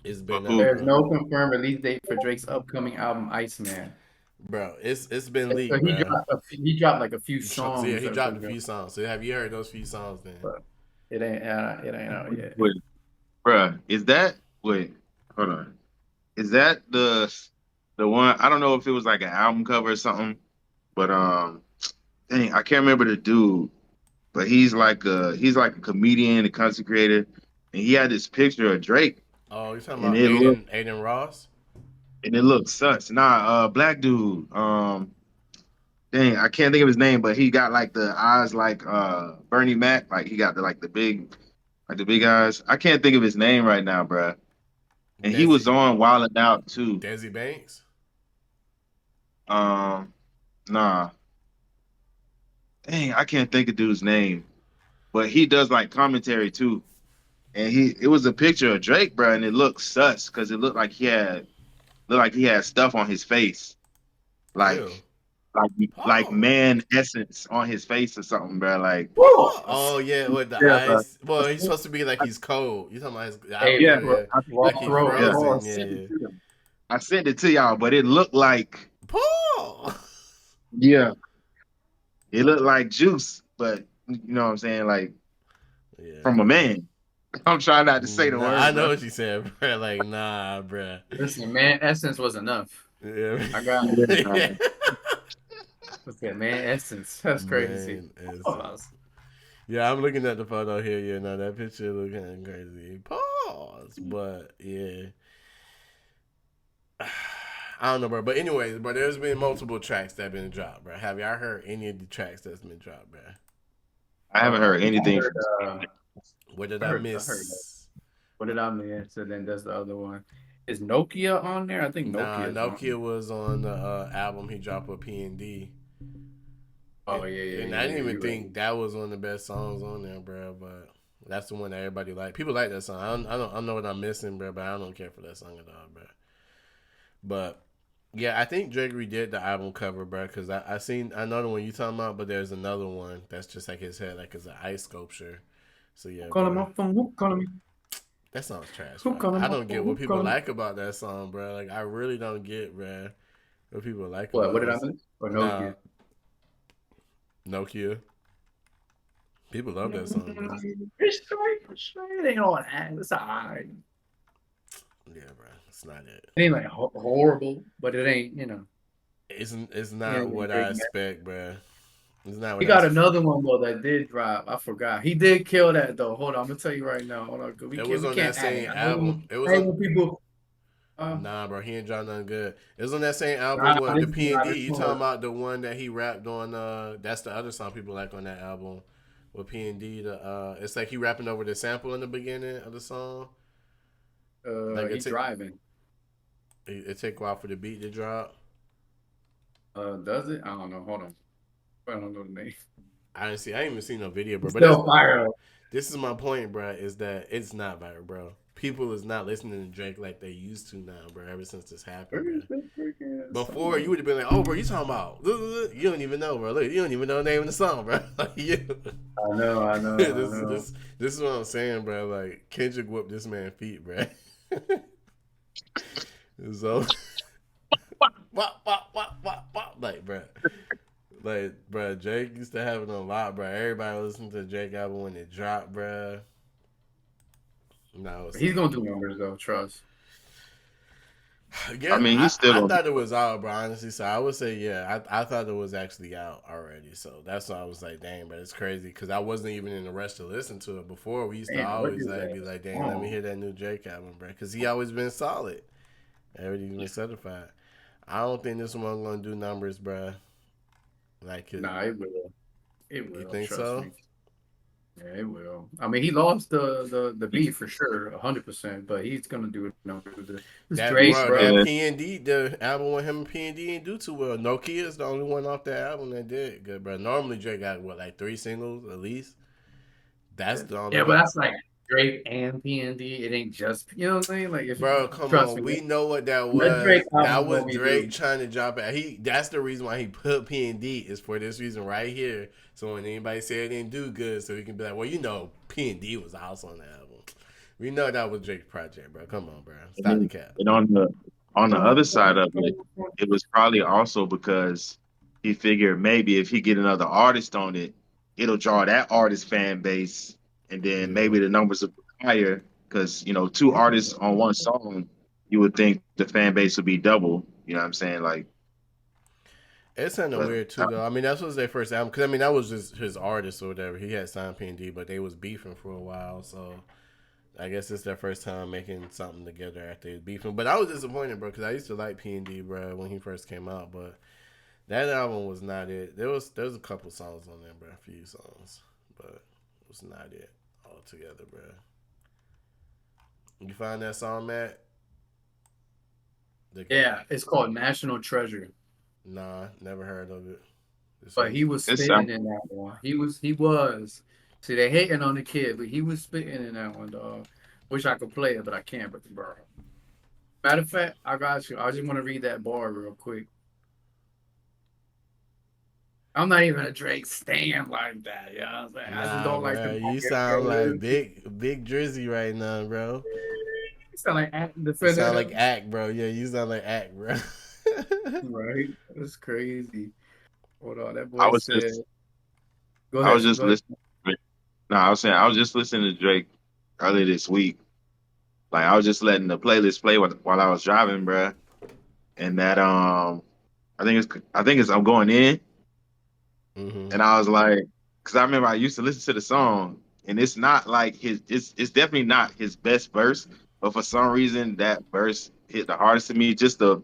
It's been out, There's bro. no confirmed release date for Drake's upcoming album, Iceman. Bro, it's been So leaked, bro. he dropped like a few songs. So yeah, he dropped a few songs. So have you heard those few songs then? But it ain't out yet. Wait, bruh, is that wait? Hold on. Is that the one? I don't know if it was like an album cover or something, but dang, I can't remember the dude. But he's like a comedian, a content creator, and he had this picture of Drake, Oh, you're talking and about it looked Aiden Ross? sus. Nah, black dude. Dang, I can't think of his name, but he got like the eyes like Bernie Mac, like he got the big eyes. I can't think of his name right now, bruh. And he was on Wild 'N Out too. Desi Banks? Nah. Dang, I can't think of dude's name. But he does like commentary too. And it was a picture of Drake, bro, and it looked sus because it looked like he had stuff on his face. Like Ew. like man essence on his face or something, bro. Like Oh yeah, with the Yeah, eyes. Well, he's supposed to be like he's cold. You talking about his yeah, like he's frozen. Yeah. I sent it to y'all, but it looked like Paul. yeah. It looked like juice, but you know what I'm saying, like Yeah. from a man. I'm trying not to say the word. I know what you said, bro. Like, nah, bro. Listen, man, Essence was enough. Yeah. I got it. Yeah. Okay, man, Essence. That's crazy. Yeah, I'm looking at the photo here. Yeah, no, that picture look kind of crazy. Pause, but yeah. I don't know, bro. But anyways, bro, there's been multiple tracks that have been dropped, bro. Have y'all heard any of the tracks that's been dropped, bro? I haven't heard anything. What did I miss? I heard that. What did I miss? And then there's the other one. Is Nokia on there? I think Nokia was on the album he dropped with P&D. Oh yeah. And I didn't even think that was one of the best songs on there, bro. But that's the one that everybody like. People like that song. I don't know what I'm missing, bro. But I don't care for that song at all, bro. But yeah, I think Drake redid the album cover, bro. Because I know the one you talking about, but there's another one that's just like his head, like it's an ice sculpture. So yeah, call him up from who calling me. That song's trash, bro. I don't get what people like about that song, bro. Like I really don't get, bro, what people like. What? About What did I miss? Or Nokia? Nokia. People love that song, bro. It's straight. It ain't all that. It's alright. Yeah, bro. It's not it. It ain't like horrible, but it ain't, you know. It's not what I expect, bro. It's not what he got another one though that did drop. I forgot. He did kill that though. Hold on, I'm gonna tell you right now. Hold on. It was on that same album. It was on people. Nah, bro, he ain't dropped nothing good. It was on that same album with the P&D. You talking about the one that he rapped on? That's the other song people like on that album with P&D. It's like he rapping over the sample in the beginning of the song. Like he's driving. It take a while for the beat to drop. Does it? I don't know. Hold on. I don't know the name. I ain't even seen no video, bro. It's But still fire. this is my point, bro. Is that it's not viral, bro. People is not listening to Drake like they used to now, bro. Ever since this happened, bro. Before you would have been like, "Oh, bro, you talking about?" You don't even know, bro. Look, you don't even know the name of the song, bro. Like, I know. This is what I'm saying, bro. Like Kendrick whooped this man's feet, bro. So, like, bro. Like, bro, Drake used to have it a lot, bro. Everybody listened to the Drake album when it dropped, bro. No, he's gonna do numbers though. Trust. Yeah, I mean, he's still. I thought it was out, bro. Honestly, so I would say, yeah, I thought it was actually out already. So that's why I was like, dang, but it's crazy because I wasn't even in the rush to listen to it before. We used to always like be like, dang, let me hear that new Drake album, bro, because he always been solid. Everything's been certified. I don't think this one gonna do numbers, bro. Like, nah, it will. It will. You think trust so? me. Yeah, it will. I mean, he lost the beat for sure, 100%. But he's gonna do it. This Drake, bro. That P&D, the album with him and P&D didn't do too well. Nokia is the only one off that album that did good, bro. Normally Drake got like 3 singles at least. That's the only. Yeah, but that's like Drake and P&D. It ain't just, you know what I'm saying? Like, if bro, come on, we know what that was. That was Drake trying to drop it. That's the reason why he put P&D is for this reason right here. So when anybody say it didn't do good, so he can be like, well, you know, P&D was a house on the album. We know that was Drake's project, bro. Come on, bro. Stop the cap. And on the other side of it, it was probably also because he figured maybe if he get another artist on it, it'll draw that artist fan base, and then maybe the numbers will be higher. Because 2 artists on one song, you would think the fan base would be double. You know what I'm saying? Like, it's kind of weird too, though. I mean, that was their first album because I mean that was just his artist or whatever. He had signed P&D, but they was beefing for a while, so I guess it's their first time making something together after they was beefing. But I was disappointed, bro, because I used to like P&D, bro, when he first came out, but that album was not it. There was a couple songs on there, bro, a few songs, but it was not it altogether, bro. You find that song, Matt? Yeah, it's called National Treasure. Nah, never heard of it. But he was spitting in that one. He was. See, they hating on the kid, but he was spitting in that one, dog. Wish I could play it, but I can't. But bro, matter of fact, I got you. I just want to read that bar real quick. I'm not even a Drake stan like that, you know what I'm saying? I just don't like the you sound like big Drizzy right now, bro. You sound like Act. You sound like Act, bro. Yeah, you sound like Act, bro. Right? That's crazy. Hold on, that boy I was said. just listening. No, I was saying I was just listening to Drake earlier this week. Like I was just letting the playlist play while I was driving, bro. And that I think it's I'm going in. Mm-hmm. And I was like, because I remember I used to listen to the song, and it's not like it's definitely not his best verse, but for some reason that verse hit the hardest to me. Just the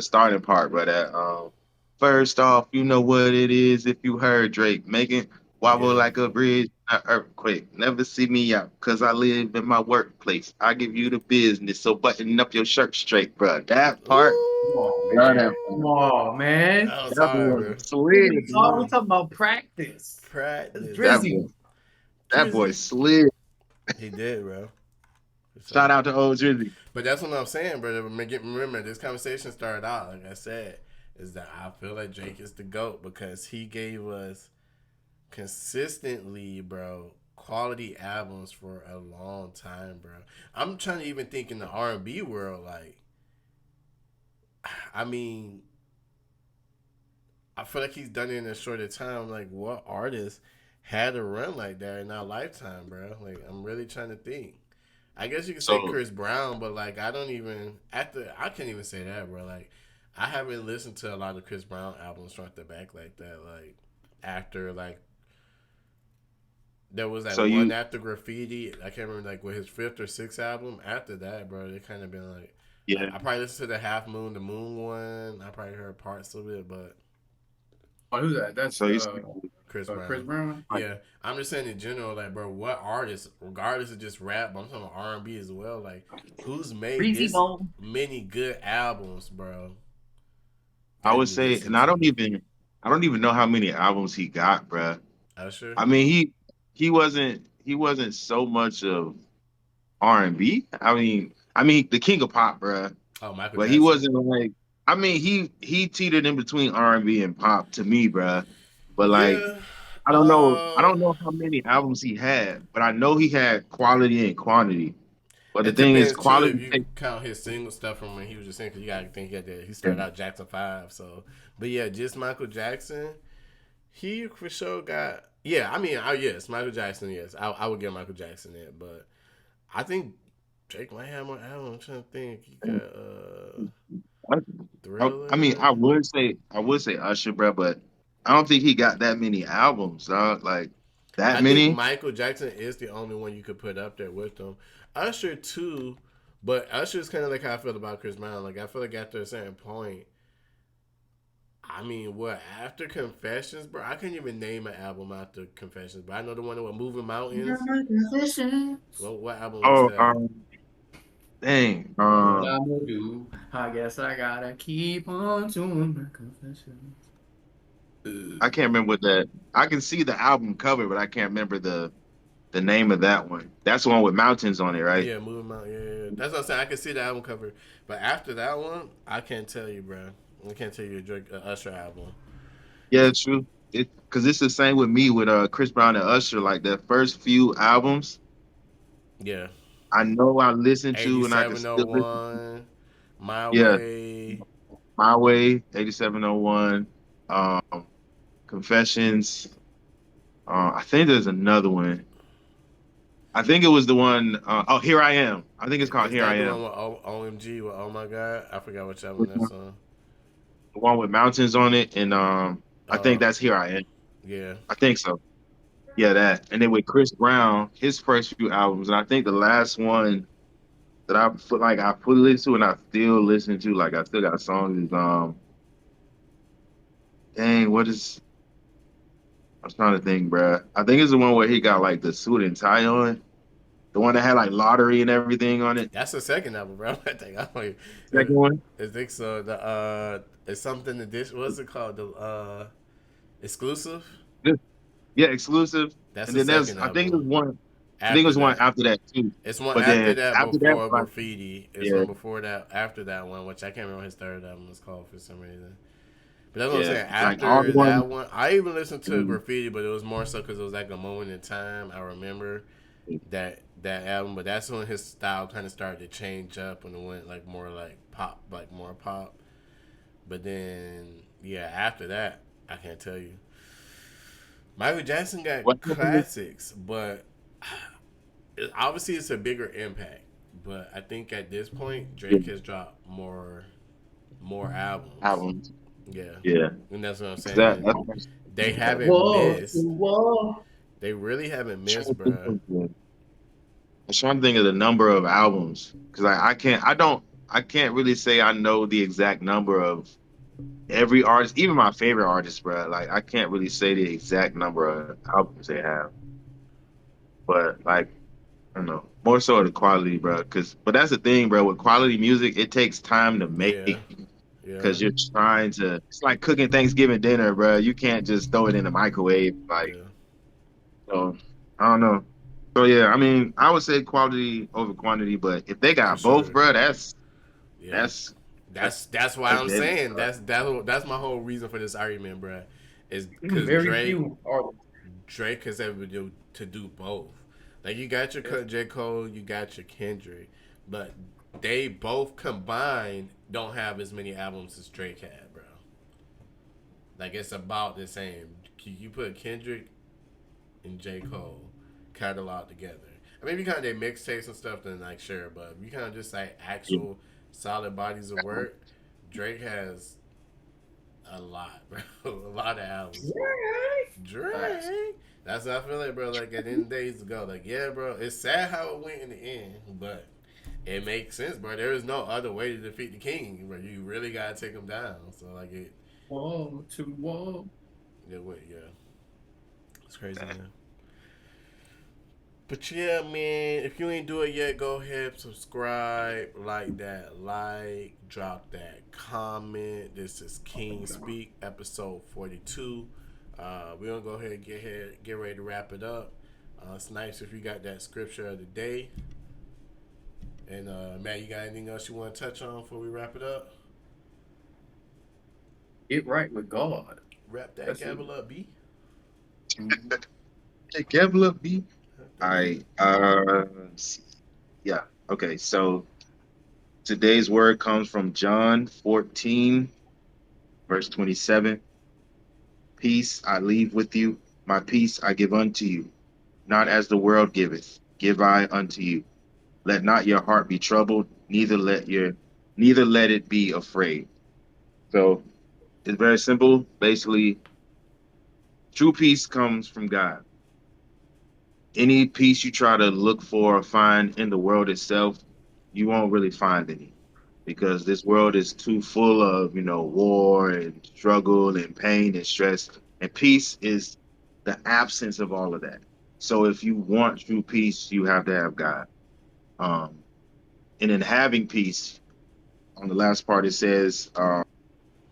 starting part, but first off, you know what it is if you heard Drake making wobble like a bridge, an earthquake. Never see me out, cause I live in my workplace. I give you the business, so button up your shirt straight, bro. That part. Come on, man. That was hard, bro. Slid. We talking about practice. Drizzy. That boy slid. He did, bro. Shout out to old Drizzy. But that's what I'm saying, bro. Remember, this conversation started out, like I said, is that I feel like Drake is the GOAT because he gave us consistently, bro, quality albums for a long time, bro. I'm trying to even think in the R&B world, like, I mean, I feel like he's done it in a shorter time. Like, what artist had a run like that in our lifetime, bro? Like, I'm really trying to think. I guess you could say Chris Brown, but like, I can't even say that, bro. Like, I haven't listened to a lot of Chris Brown albums front to back like that. Like, after like, there was that one after Graffiti. I can't remember like what his 5th or 6th album. After that, bro, it kind of been like. Yeah, I probably listened to the Half Moon, the Moon one. I probably heard parts of it, but who's that? That's Chris Or Brown. Chris Brown? Yeah, I'm just saying in general, like, bro, what artists, regardless of just rap, but I'm talking about R&B as well, like, who's made Breezy this Bone. many good albums, bro? I That would you say, listen and to? I don't even know how many albums he got, bruh. Usher? I mean, he wasn't so much of R&B. I mean, the king of pop, bruh. Oh, Michael But he Jackson? wasn't like. I mean, he teetered in between R&B and pop to me, bruh. But like, Yeah. I don't know. I don't know how many albums he had, but I know he had quality and quantity. But the It thing is, depends too quality if you takes. count his single stuff from when he was just saying, because you gotta think he Yeah. started out Jackson 5. So, but yeah, just Michael Jackson. He for sure got, yeah. I mean, yes, Michael Jackson. Yes, I would give Michael Jackson that, but I think Drake might have more albums. I'm trying to think. He got I mean, Thriller. I would say Usher, bruh, but I don't think he got that many albums, dog. Like that I think many. Michael Jackson is the only one you could put up there with them. Usher too, but Usher's kind of like how I feel about Chris Brown. Like I feel like after a certain point, I mean, what after Confessions, bro? I can't even name an album after Confessions, but I know the one that was Moving Mountains. What album was Oh, that? dang. What I'm gonna do, I guess I gotta keep on doing my confessions. I can't remember what that. I can see the album cover, but I can't remember the name of that one. That's the one with mountains on it, right? Yeah, Moving Mountains. Yeah. That's what I'm saying. I can see the album cover, but after that one, I can't tell you, bro. I can't tell you a Drake Usher album. Yeah, true. Because it's the same with me with Chris Brown and Usher. Like the first few albums, Yeah. I know I listened to and I can still listen. 8701, My Yeah, Way. My Way, 8701, Confessions. I think there's another one. I think it was the one. Oh, Here I Am. I think it's called Is Here I that the Am. one with OMG with Oh My God? I forgot which album Which that's one? on. The one with mountains on it, and I think Uh, that's Here I Am. yeah. I think so. Yeah, that. And then with Chris Brown, his first few albums, and I think the last one that I fully listen to and I still listen to, like I still got songs is dang, what is I'm trying to think, bruh. I think it's the one where he got like the suit and tie on. The one that had like lottery and everything on it. That's the second album, bro. I think Second one? I think so. It's something addition. What's it called? The exclusive. Yeah, exclusive. That's And the then second I think it album. was one I think it After was one that, after that too. it's one But after then that after that, before like, Graffiti. It's yeah, one before that. After that one, which I can't remember what his third album was called for some reason. But that's what I'm yeah. saying. Like all After the ones. that one, I even listened to Graffiti, but it was more so because it was like a moment in time. I remember that album, but that's when his style kind of started to change up and it went like more like pop, like more pop. But then, yeah, after that, I can't tell you. Michael Jackson got What classics, but obviously it's a bigger impact. But I think at this point, Drake has dropped more albums. albums? Yeah, Yeah. and that's what I'm That, saying. that's They haven't Whoa, missed. whoa. They really haven't I'm missed, trying to think bro. I'm trying to think of the number of albums because I can't really say I know the exact number of every artist, even my favorite artists, bro. Like I can't really say the exact number of albums they have, but like I don't know, more so the quality, bro. But that's the thing, bro. With quality music, it takes time to Yeah, make yeah, because you're trying to. It's like cooking Thanksgiving dinner, bro. You can't just throw it in the microwave, like yeah, so. I don't know. So yeah, I mean, I would say quality over quantity, but if they for got both, sure. bro, Yeah, that's that's why that's I'm deadly, saying bro. that's my whole reason for this argument, bro. Is because Very few are. Drake has ever to do both. Like you got your J. Cole, you got your Kendrick, but they both combined don't have as many albums as Drake had, bro. Like it's about the same. You put Kendrick and J. Cole catalog together. I mean, if you kind of their mixtapes and stuff, then like sure, but if you kind of just like Yeah. actual solid bodies of work, Drake has a lot, bro. A lot of albums. Drake. That's what I feel like, bro. Like at the end of the days ago, like yeah, bro. It's sad how it went in the end, but it makes sense, bro. There is no other way to defeat the king, bro. You really gotta take him down. So like it, Whoa to whoa. it went, yeah. It's crazy, man. But yeah, man, if you ain't do it yet, go ahead, subscribe, drop that comment. This is King Speak, episode 42. We're gonna go ahead and get ready to wrap it up. It's nice if you got that scripture of the day. And Matt, you got anything else you want to touch on before we wrap it up? Get right with God. Wrap that gavel up, B. Hey, gavel up, B. All right. Yeah. Okay. So today's word comes from John 14, verse 27. Peace I leave with you. My peace I give unto you. Not as the world giveth, give I unto you. Let not your heart be troubled, neither let it be afraid. So it's very simple. Basically, true peace comes from God. Any peace you try to look for or find in the world itself, you won't really find any, because this world is too full of, war and struggle and pain and stress. And peace is the absence of all of that. So if you want true peace, you have to have God. And in having peace, on the last part, it says,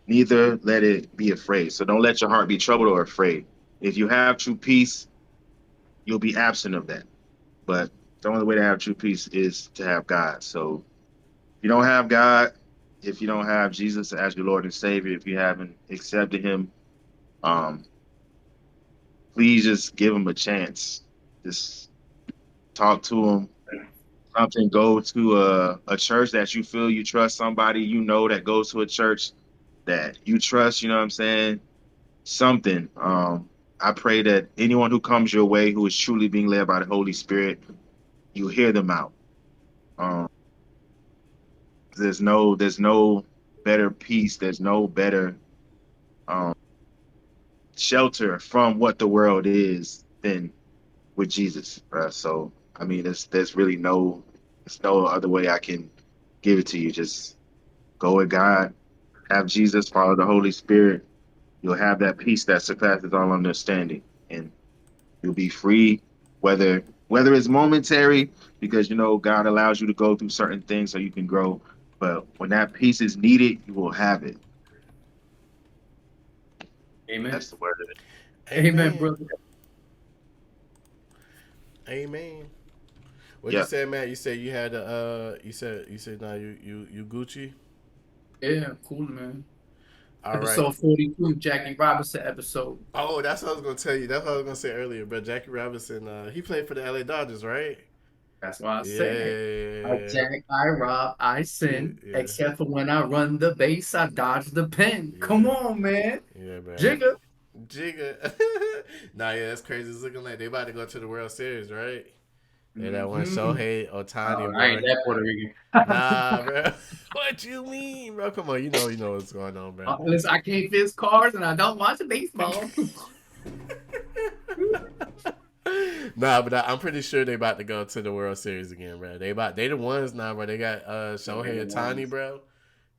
neither let it be afraid. So don't let your heart be troubled or afraid. If you have true peace, you'll be absent of that. But the only way to have true peace is to have God. So if you don't have God, if you don't have Jesus as your Lord and Savior, if you haven't accepted him, please just give him a chance. Just talk to him. Something, go to a church that you feel you trust, somebody that goes to a church that you trust, you know what I'm saying? Something. I pray that anyone who comes your way who is truly being led by the Holy Spirit, you hear them out. There's no better peace, there's no better shelter from what the world is than with Jesus, bro. So I mean, there's really there's no other way I can give it to you. Just go with God, have Jesus, follow the Holy Spirit. You'll have that peace that surpasses all understanding, and you'll be free. Whether it's momentary, because God allows you to go through certain things so you can grow. But when that peace is needed, you will have it. Amen. That's the word of it. Amen, brother. Amen. What Yeah. you said, Matt? You said you had you said now you Gucci. Yeah, cool, man. All episode right. 42, Jackie Robinson episode. Oh, that's what I was gonna tell you. That's what I was gonna say earlier. But Jackie Robinson, he played for the LA Dodgers, right? That's why I Yeah. said, I jack, I rob, I sin. Yeah. Except for when I run the base, I dodge the pen. Yeah. Come on, man. Yeah, man. Jigga. Nah, yeah, that's crazy. It's looking like they about to go to the World Series, right? Yeah, that one Mhm. Shohei Ohtani, bro. I ain't that Puerto Rican. Nah, bro. What you mean, bro? Come on, you know what's going on, bro. Listen, I can't fix cars and I don't watch baseball. Nah, but I'm pretty sure they about to go to the World Series again, bro. They the ones now, bro. They got Shohei Ohtani, bro.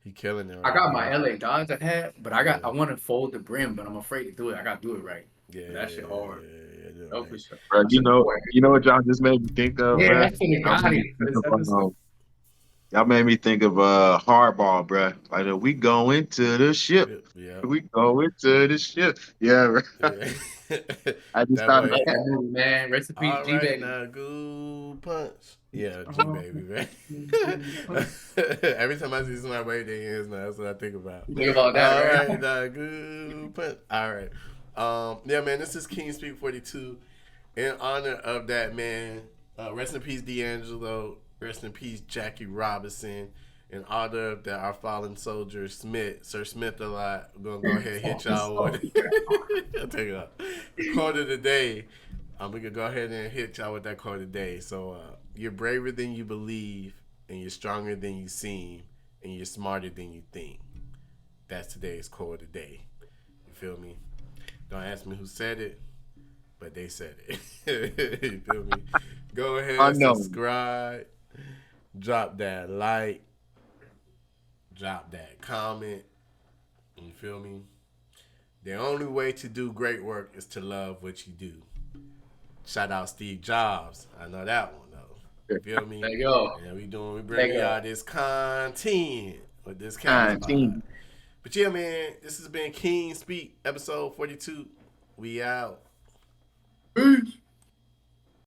He killing it. Right I got now. my LA Dodger hat, but I want to fold the brim, but I'm afraid to do it. I got to do it right. Yeah, that shit hard. Yeah, Oh, for sure. Bro, you know what y'all just made me think of, Yeah, bro? that's what got it. Y'all made me think of hardball, bro. Like, we going to the ship. Yeah. We going to the ship. Yeah, bro. Yeah. I just That thought boy- of That movie, man. Rest in peace, All G right, baby. now go punch. Yeah, G baby, man. Every time I see somebody wave their hands, now that's what I think about. Think about that, All right? right, now go punch. All right. Yeah, man. This is King Speak 42. In honor of that, man. Rest in peace, D'Angelo. Rest in peace, Jackie Robinson. In honor of that, our fallen soldier, Sir Smith a lot. We're gonna go ahead and hit y'all with I'll take it out. The quote of the day. I'm gonna go ahead and hit y'all with that quote of the day. So, you're braver than you believe, and you're stronger than you seem, and you're smarter than you think. That's today's quote of the day. You feel me? Don't ask me who said it, but they said it. You feel me? Go ahead and subscribe. Drop that like. Drop that comment. You feel me? The only way to do great work is to love what you do. Shout out Steve Jobs. I know that one though. You feel me? There you go. Yeah, we bringing y'all this content with this kind Content. But yeah, man, this has been King Speak episode 42. We out. Peace.